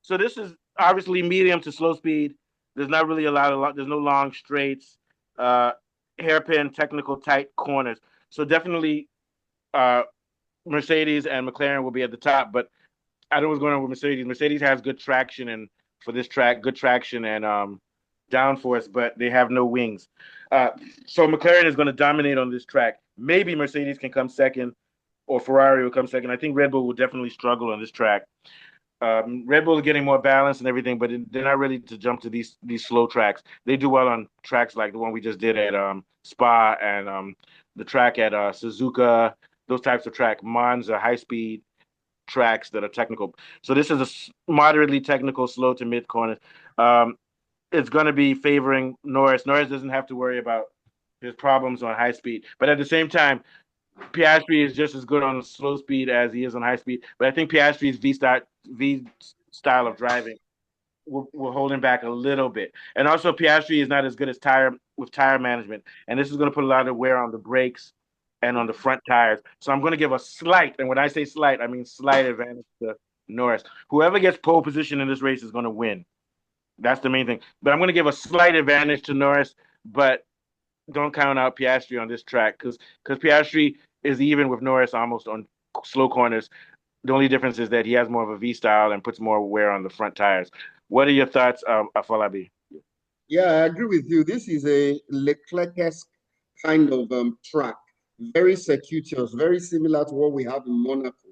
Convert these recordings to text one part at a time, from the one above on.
So this is obviously medium to slow speed. There's not really there's no long straights, uh, hairpin, technical, tight corners. So definitely, uh, Mercedes and McLaren will be at the top. But I know what's going on with Mercedes. Mercedes has good traction and for this track, good traction and downforce, but they have no wings. So McLaren is going to dominate on this track. Maybe Mercedes can come second, or Ferrari will come second. I think Red Bull will definitely struggle on this track. Red Bull is getting more balance and everything, but they're not ready to jump to these slow tracks. They do well on tracks like the one we just did at Spa and the track at Suzuka. Those types of track, Monza, high speed tracks that are technical. So this is a moderately technical, slow to mid corner. Um, it's going to be favoring Norris. Norris doesn't have to worry about his problems on high speed, but at the same time, Piastri is just as good on slow speed as he is on high speed. But I think Piastri's V style of driving will hold him back a little bit. And also, Piastri is not as good as tire management, and this is going to put a lot of wear on the brakes and on the front tires. So I'm going to give a slight, and when I say slight, I mean slight advantage to Norris. Whoever gets pole position in this race is going to win. That's the main thing. But I'm going to give a slight advantage to Norris, but don't count out Piastri on this track because Piastri is even with Norris almost on slow corners. The only difference is that he has more of a V style and puts more wear on the front tires. What are your thoughts, Afolabi? Yeah, I agree with you. This is a Leclerc-esque kind of track, very circuitous, very similar to what we have in Monaco.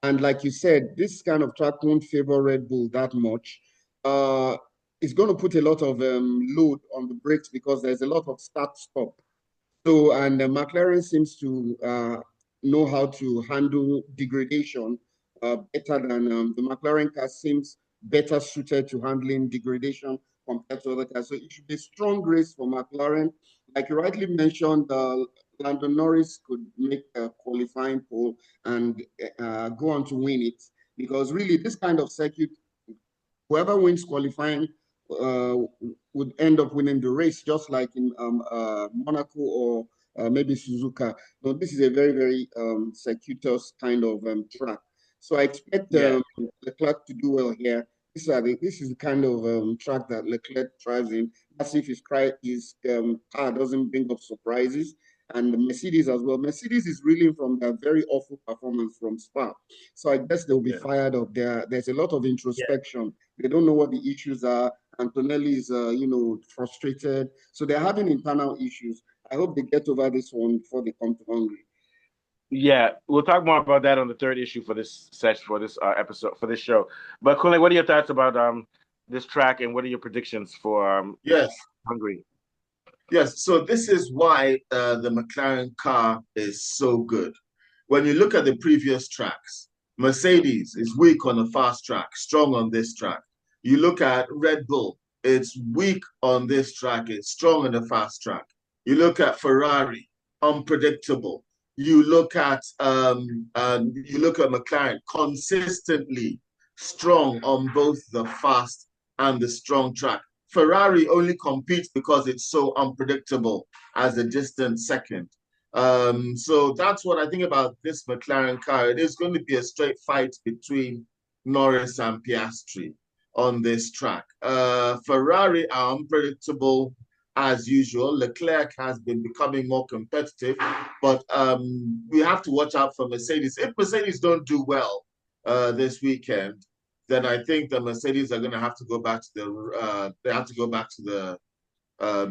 And like you said, this kind of track won't favor Red Bull that much. Uh, it's going to put a lot of load on the brakes because there's a lot of start-stop. So, and McLaren seems to know how to handle degradation better than the McLaren car seems better suited to handling degradation compared to other cars. So it should be a strong race for McLaren. Like you rightly mentioned, Lando Norris could make a qualifying pole and go on to win it because really this kind of circuit, whoever wins qualifying uh, would end up winning the race, just like in Monaco or maybe Suzuka. No, this is a very, very circuitous kind of track. So I expect Yeah. Leclerc to do well here. This is the kind of track that Leclerc thrives in. That's if his car doesn't bring up surprises. And Mercedes as well. Mercedes is reeling from that very awful performance from Spa. So I guess they'll be Yeah. fired up there. There's a lot of Yeah. introspection. They don't know what the issues are. Antonelli is, frustrated. So they're having internal issues. I hope they get over this one before they come to Hungary. Yeah, we'll talk more about that on the third issue for this session, for this episode, for this show. But Kunle, what are your thoughts about this track, and what are your predictions for Yes, Hungary? yes. So this is why the McLaren car is so good. When you look at the previous tracks, Mercedes is weak on the fast track, strong on this track. You look at Red Bull, it's weak on this track, it's strong on the fast track. You look at Ferrari, unpredictable. You look at McLaren, consistently strong on both the fast and the strong track. Ferrari only competes because it's so unpredictable as a distant second. So that's what I think about this McLaren car. It is going to be a straight fight between Norris and Piastri on this track. Ferrari are unpredictable as usual. Leclerc has been becoming more competitive, but we have to watch out for Mercedes. If Mercedes don't do well this weekend, then I think the Mercedes are going to have to go back to the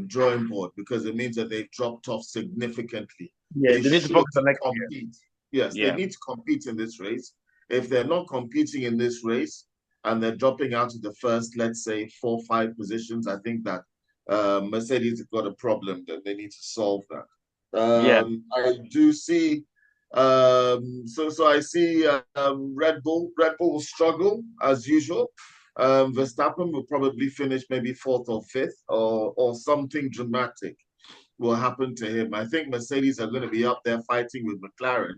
drawing board because it means that they've dropped off significantly. Yeah, They they need to should focus on next year. compete. Yes, they Yeah. need to compete in this race. If they're not competing in this race and they're dropping out of the first, let's say, 4, 5 positions, I think that Mercedes have got a problem that they need to solve that. Yeah. I do see. So I see Red Bull. Red Bull will struggle as usual. Verstappen will probably finish maybe fourth or fifth, or something dramatic will happen to him. I think Mercedes are going to be up there fighting with McLaren,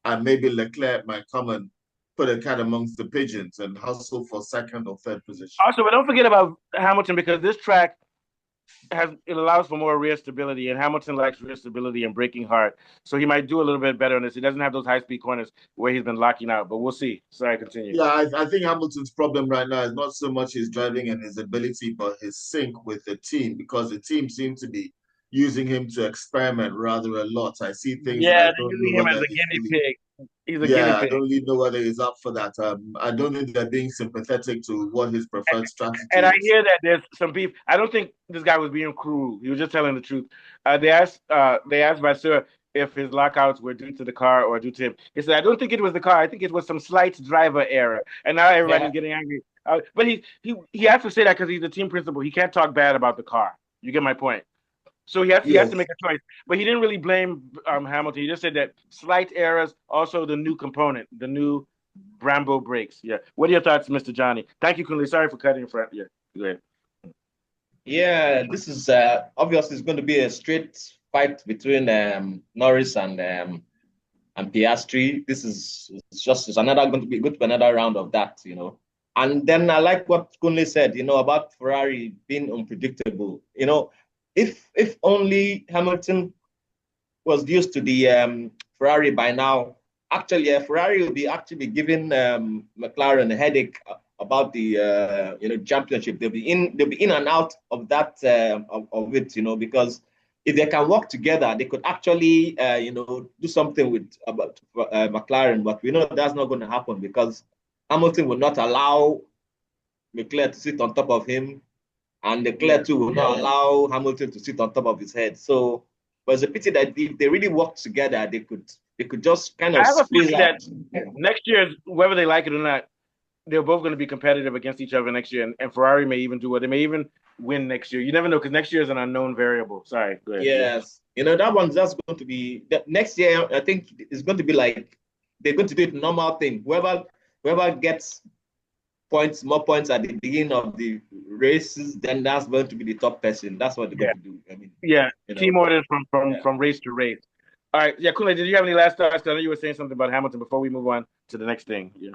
and maybe Leclerc might come and put a cat amongst the pigeons and hustle for second or third position. Also, but don't forget about Hamilton because this track it allows for more rear stability, and Hamilton likes rear stability and braking hard, so he might do a little bit better on this. He doesn't have those high-speed corners where he's been locking out, but we'll see. Sorry, continue. Yeah, I think Hamilton's problem right now is not so much his driving and his ability, but his sync with the team, because the team seems to be using him to experiment rather a lot. I see things that Yeah, I they're don't using know him as whether a he's guinea really. pig. He's a guinea Yeah, I pig. don't really know whether he's up for that. I don't think they're being sympathetic to what his preferred And strategy I is. hear that there's some beef. I don't think this guy was being cruel. He was just telling the truth. They asked Vasseur if his lockouts were due to the car or due to him. He said, "I don't think it was the car. I think it was some slight driver error." And now everybody's getting angry. But he has to say that because he's the team principal. He can't talk bad about the car. You get my point. So he has to Yes. make a choice. But he didn't really blame Hamilton. He just said that slight errors, also the new component, the new Brembo brakes. Yeah. What are your thoughts, Mr. Johnny? Thank you, Kunle. Sorry for cutting in front. Yeah. Go ahead. Yeah, this is obviously it's going to be a straight fight between Norris and Piastri. This is it's another going to be another round of that, you know. And then I like what Kunle said, you know, about Ferrari being unpredictable. You know, if only Hamilton was used to the Ferrari by now. Actually, Ferrari will be actually giving McLaren a headache about the championship. They'll be in and out of that of it, you know, because if they can work together, they could actually do something with about McLaren. But we know that's not going to happen because Hamilton will not allow Leclerc to sit on top of him, and Leclerc too will not allow Hamilton to sit on top of his head. So, but it's a pity that if they really work together, they could just kind I of have a squeeze feeling out. that next year, whether they like it or not, they're both going to be competitive against each other next year, and Ferrari may even do it. They may even win next year. You never know because next year is an unknown variable. Sorry, go ahead. Yes, you know that one's just going to be next year. I think it's going to be like they're going to do it normal thing. Whoever gets more points at the beginning of the races, then that's going to be the top person. That's what they're going to do. I mean, Yeah, you know, team orders from yeah. from race to race. All right, yeah, Kunle, did you have any last thoughts? I know you were saying something about Hamilton before we move on to the next thing. Yeah.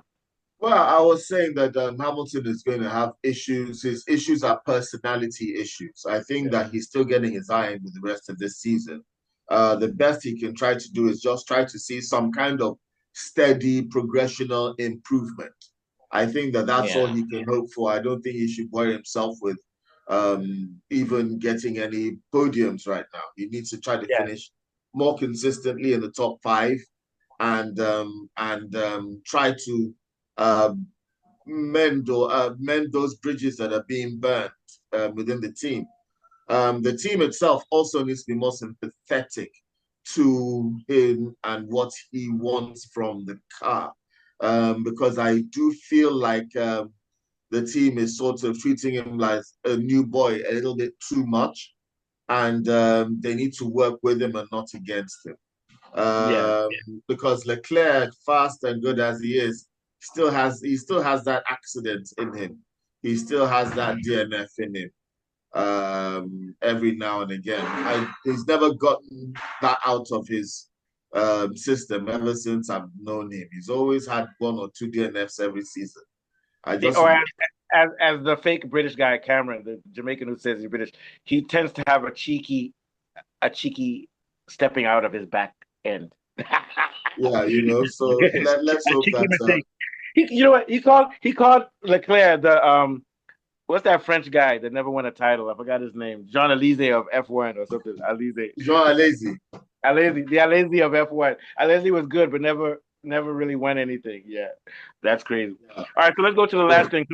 Well, I was saying that Hamilton is going to have issues. His issues are personality issues. I think that he's still getting his iron with the rest of this season. The best he can try to do is just try to see some kind of steady progressional improvement. I think that that's all he can hope for. I don't think he should worry himself with even getting any podiums right now. He needs to try to finish more consistently in the top five and try to mend those bridges that are being burnt within the team. The team itself also needs to be more sympathetic to him and what he wants from the car, because I do feel like the team is sort of treating him like a new boy a little bit too much, and they need to work with him and not against him. Because Leclerc, fast and good as he is, still has that accident in him. He still has that DNF in him. Every now and again, he's never gotten that out of his system ever since I've known him. He's always had one or two DNFs every season. Or as the fake British guy Cameron, the Jamaican who says he's British, he tends to have a cheeky stepping out of his back end. Yeah, you know. So let's hope that. You know what he called Leclerc the what's that French guy that never won a title? I forgot his name. Jean Alizé of F1 or something. Alizé. Jean Alizé. Alizé, the Alizé of F1. Alizé was good, but never really won anything. Yeah, that's crazy. All right, so let's go to the last thing.